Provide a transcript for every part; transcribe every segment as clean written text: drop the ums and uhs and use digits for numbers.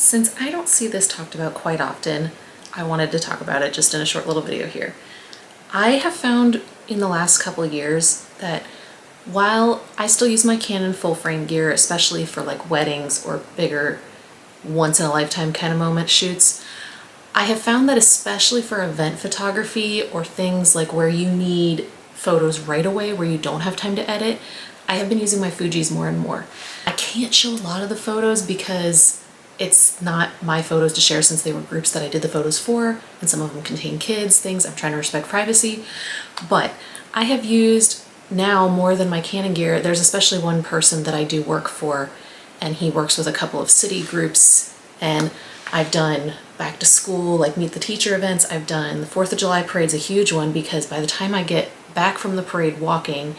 Since I don't see this talked about quite often, I wanted to talk about it just in a short little video here. I have found in the last couple of years that while I still use my Canon full frame gear, especially for like weddings or bigger once in a lifetime kind of moment shoots, I have found that especially for event photography or things like where you need photos right away, where you don't have time to edit, I have been using my Fujis more and more. I can't show a lot of the photos because it's not my photos to share since they were groups that I did the photos for, and some of them contain kids, things. I'm trying to respect privacy. But I have used now more than my Canon gear. There's especially one person that I do work for, and he works with a couple of city groups, and I've done back to school, like meet the teacher events. I've done the 4th of July parade's a huge one because by the time I get back from the parade walking,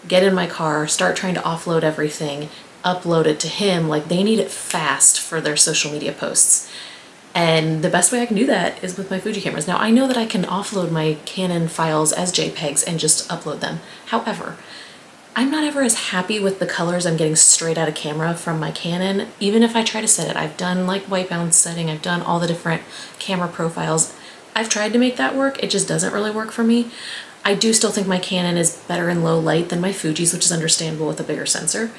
get in my car, start trying to offload everything, upload it to him, like they need it fast for their social media posts. And the best way I can do that is with my Fuji cameras. Now I know that I can offload my Canon files as JPEGs and just upload them. However, I'm not ever as happy with the colors I'm getting straight out of camera from my Canon, even if I try to set it. I've done like white balance setting, I've done all the different camera profiles. I've tried to make that work, it just doesn't really work for me. I do still think my Canon is better in low light than my Fuji's, which is understandable with a bigger sensor.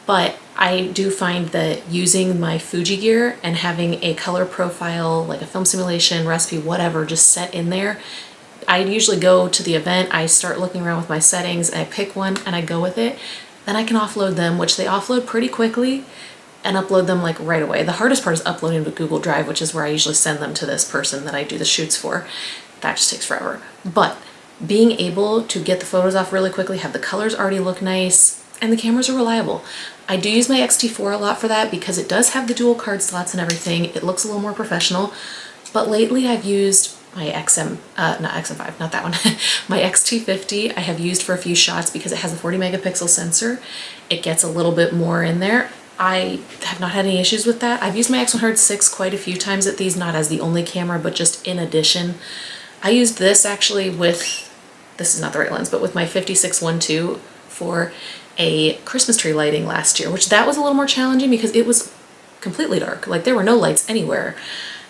But I do find that using my Fuji gear and having a color profile, like a film simulation, recipe, whatever, just set in there, I usually go to the event, I start looking around with my settings, and I pick one and I go with it. Then I can offload them, which they offload pretty quickly, and upload them like right away. The hardest part is uploading to Google Drive, which is where I usually send them to this person that I do the shoots for. That just takes forever. But being able to get the photos off really quickly, have the colors already look nice, and the cameras are reliable. I do use my X-T4 a lot for that because it does have the dual card slots and everything. It looks a little more professional. But lately I've used my not XM5, not that one. My X-T50 I have used for a few shots because it has a 40 megapixel sensor. It gets a little bit more in there. I have not had any issues with that. I've used my X100 quite a few times at these, not as the only camera, but just in addition. I used this actually with, this is not the right lens, but with my 5612 for a Christmas tree lighting last year, which that was a little more challenging because it was completely dark. Like there were no lights anywhere.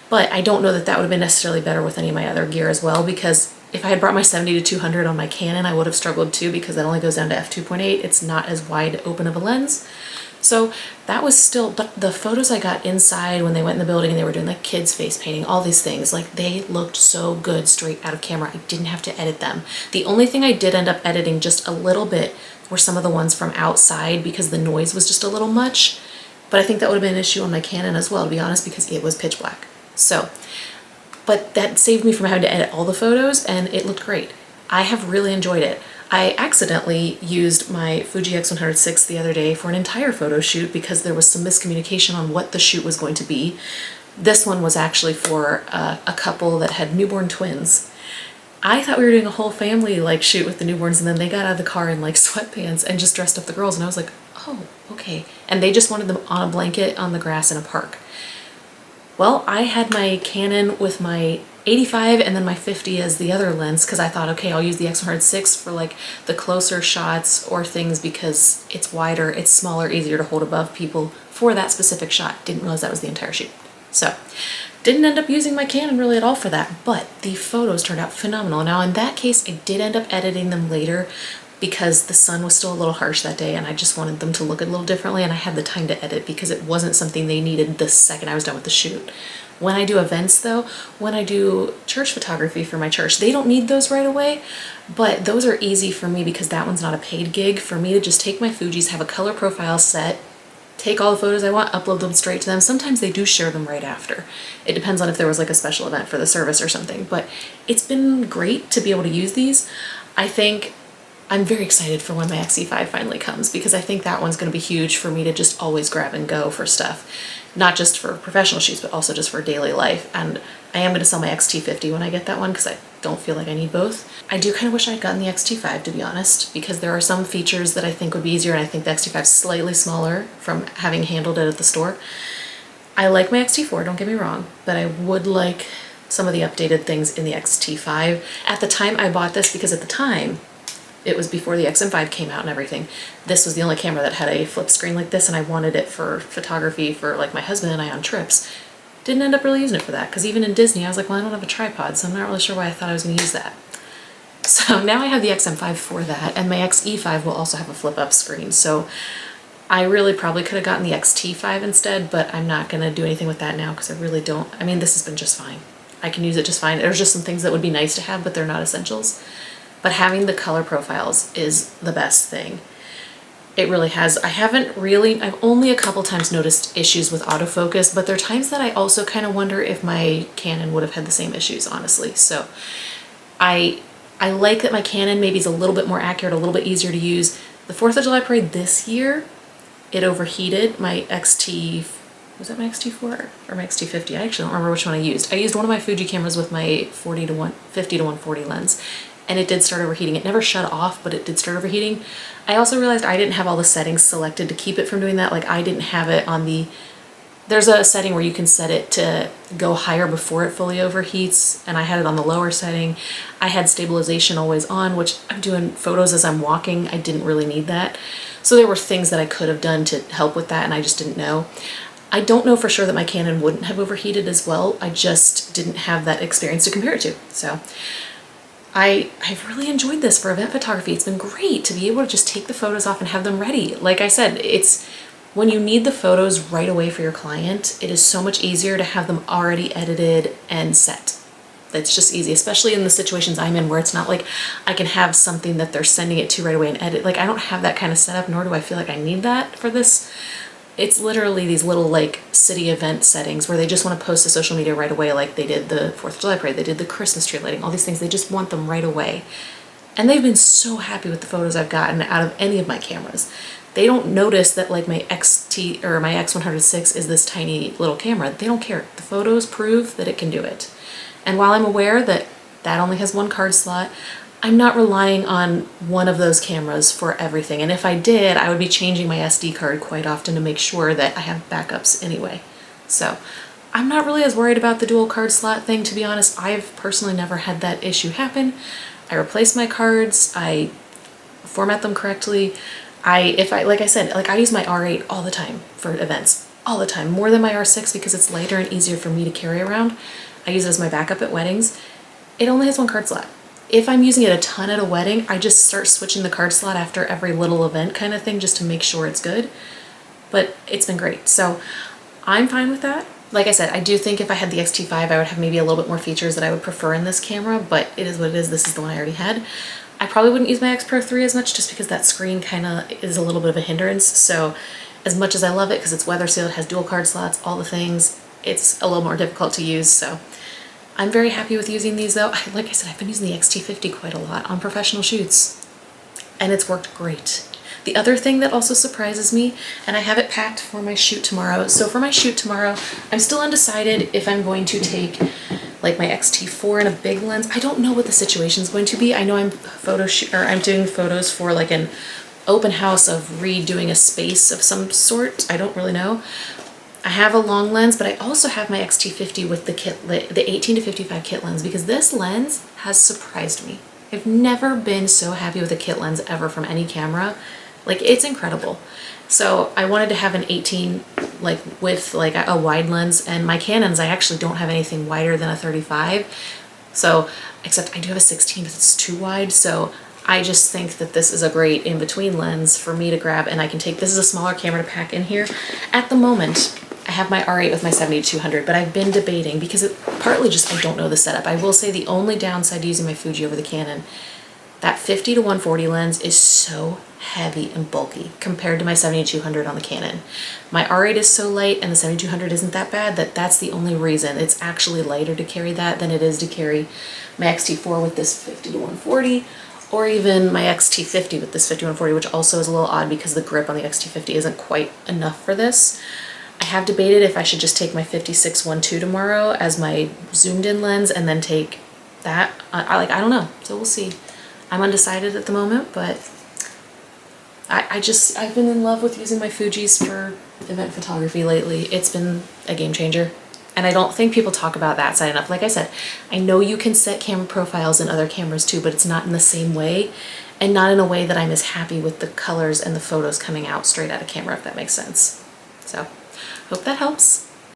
But I don't know that that would have been necessarily better with any of my other gear as well, because if I had brought my 70 to 200 on my Canon, I would have struggled too because that only goes down to f2.8. It's not as wide open of a lens. So that was still, but the photos I got inside when they went in the building and they were doing like kids face painting, all these things, like they looked so good straight out of camera. I didn't have to edit them. The only thing I did end up editing just a little bit were some of the ones from outside because the noise was just a little much. But I think that would have been an issue on my Canon as well, to be honest, because it was pitch black. So, but that saved me from having to edit all the photos and it looked great. I have really enjoyed it. I accidentally used my Fuji X100 the other day for an entire photo shoot because there was some miscommunication on what the shoot was going to be. This one was actually for a couple that had newborn twins. I thought we were doing a whole family like shoot with the newborns, and then they got out of the car in like sweatpants and just dressed up the girls, and I was like, oh, okay. And they just wanted them on a blanket on the grass in a park. Well, I had my Canon with my 85 and then my 50 as the other lens because I thought, okay, I'll use the X100 for like the closer shots or things because it's wider, it's smaller, easier to hold above people for that specific shot. Didn't realize that was the entire shoot. So, didn't end up using my Canon really at all for that, but the photos turned out phenomenal. Now in that case, I did end up editing them later because the sun was still a little harsh that day and I just wanted them to look a little differently, and I had the time to edit because it wasn't something they needed the second I was done with the shoot. When I do events though, when I do church photography for my church, they don't need those right away, but those are easy for me because that one's not a paid gig. For me to just take my Fujis, have a color profile set, take all the photos I want, upload them straight to them. Sometimes they do share them right after. It depends on if there was like a special event for the service or something, but it's been great to be able to use these. I think I'm very excited for when my X-T5 finally comes because I think that one's going to be huge for me to just always grab and go for stuff. Not just for professional shoots, but also just for daily life. And I am going to sell my X-T50 when I get that one because I don't feel like I need both. I do kind of wish I'd gotten the X-T5, to be honest, because there are some features that I think would be easier, and I think the X-T5 is slightly smaller from having handled it at the store. I like my X-T4, don't get me wrong, but I would like some of the updated things in the X-T5. At the time I bought this because at the time It was before the XM5 came out and everything. This was the only camera that had a flip screen like this, and I wanted it for photography for like my husband and I on trips. Didn't end up really using it for that, because even in Disney I was like, well, I don't have a tripod, so I'm not really sure why I thought I was going to use that. So now I have the XM5 for that, and my XE5 will also have a flip up screen. So I really probably could have gotten the XT5 instead, but I'm not going to do anything with that now because I really don't. I mean, this has been just fine. I can use it just fine. There's just some things that would be nice to have, but they're not essentials. But having the color profiles is the best thing. It really has. I've only a couple times noticed issues with autofocus, but there are times that I also kind of wonder if my Canon would have had the same issues, honestly. So I like that my Canon maybe is a little bit more accurate, a little bit easier to use. The 4th of July parade this year, it overheated my XT, was that my XT4 or my XT50? I actually don't remember which one I used. I used one of my Fuji cameras with my 50 to 140 lens, and it did start overheating. It never shut off, but it did start overheating. I also realized I didn't have all the settings selected to keep it from doing that. Like, I didn't have it on the, there's a setting where you can set it to go higher before it fully overheats, and I had it on the lower setting. I had stabilization always on, which I'm doing photos as I'm walking. I didn't really need that. So there were things that I could have done to help with that, and I just didn't know. I don't know for sure that my Canon wouldn't have overheated as well. I just didn't have that experience to compare it to. So I've really enjoyed this for event photography. It's been great to be able to just take the photos off and have them ready. Like I said, it's when you need the photos right away for your client, it is so much easier to have them already edited and set. It's just easy, especially in the situations I'm in where it's not like I can have something that they're sending it to right away and edit. Like, I don't have that kind of setup, nor do I feel like I need that for this. It's literally these little like city event settings where they just want to post to social media right away, like they did the 4th of July parade, they did the Christmas tree lighting, all these things. They just want them right away. And they've been so happy with the photos I've gotten out of any of my cameras. They don't notice that like my XT or my X106 is this tiny little camera. They don't care. The photos prove that it can do it. And while I'm aware that that only has one card slot, I'm not relying on one of those cameras for everything. And if I did, I would be changing my SD card quite often to make sure that I have backups anyway. So I'm not really as worried about the dual card slot thing, to be honest. I've personally never had that issue happen. I replace my cards, I format them correctly. Like I said, like I use my R8 all the time for events, all the time, more than my R6 because it's lighter and easier for me to carry around. I use it as my backup at weddings. It only has one card slot. If I'm using it a ton at a wedding, I just start switching the card slot after every little event kind of thing just to make sure it's good. But it's been great. So I'm fine with that. Like I said, I do think if I had the XT5, I would have maybe a little bit more features that I would prefer in this camera, but it is what it is. This is the one I already had. I probably wouldn't use my X Pro 3 as much just because that screen kind of is a little bit of a hindrance. So as much as I love it because it's weather sealed, it has dual card slots, all the things, it's a little more difficult to use. So I'm very happy with using these though. Like I said, I've been using the XT50 quite a lot on professional shoots and it's worked great. The other thing that also surprises me, and I have it packed for my shoot tomorrow. So for my shoot tomorrow, I'm still undecided if I'm going to take like my XT4 in a big lens. I don't know what the situation is going to be. I know I'm doing photos for like an open house of redoing a space of some sort. I don't really know. I have a long lens, but I also have my XT50 with the 18 to 55 kit lens because this lens has surprised me. I've never been so happy with a kit lens ever from any camera. Like, it's incredible. So I wanted to have an 18 like with like a wide lens, and my Canons, I actually don't have anything wider than a 35. So, except I do have a 16, but it's too wide. So I just think that this is a great in-between lens for me to grab, and I can take, this is a smaller camera to pack in here. At the moment, I have my R8 with my 70-200, but I've been debating because it partly just, I don't know the setup. I will say the only downside to using my Fuji over the Canon, that 50 to 140 lens is so heavy and bulky compared to my 70-200 on the Canon. My R8 is so light and the 70-200 isn't that bad that's the only reason. It's actually lighter to carry that than it is to carry my XT4 with this 50 to 140 or even my XT50 with this 50 to 140, which also is a little odd because the grip on the XT50 isn't quite enough for this. I have debated if I should just take my 56-1.2 tomorrow as my zoomed in lens and then take that. I don't know, so we'll see. I'm undecided at the moment, but I've been in love with using my Fujis for event photography lately. It's been a game changer. And I don't think people talk about that side enough. Like I said, I know you can set camera profiles in other cameras too, but it's not in the same way, and not in a way that I'm as happy with the colors and the photos coming out straight out of camera, if that makes sense. So, hope that helps.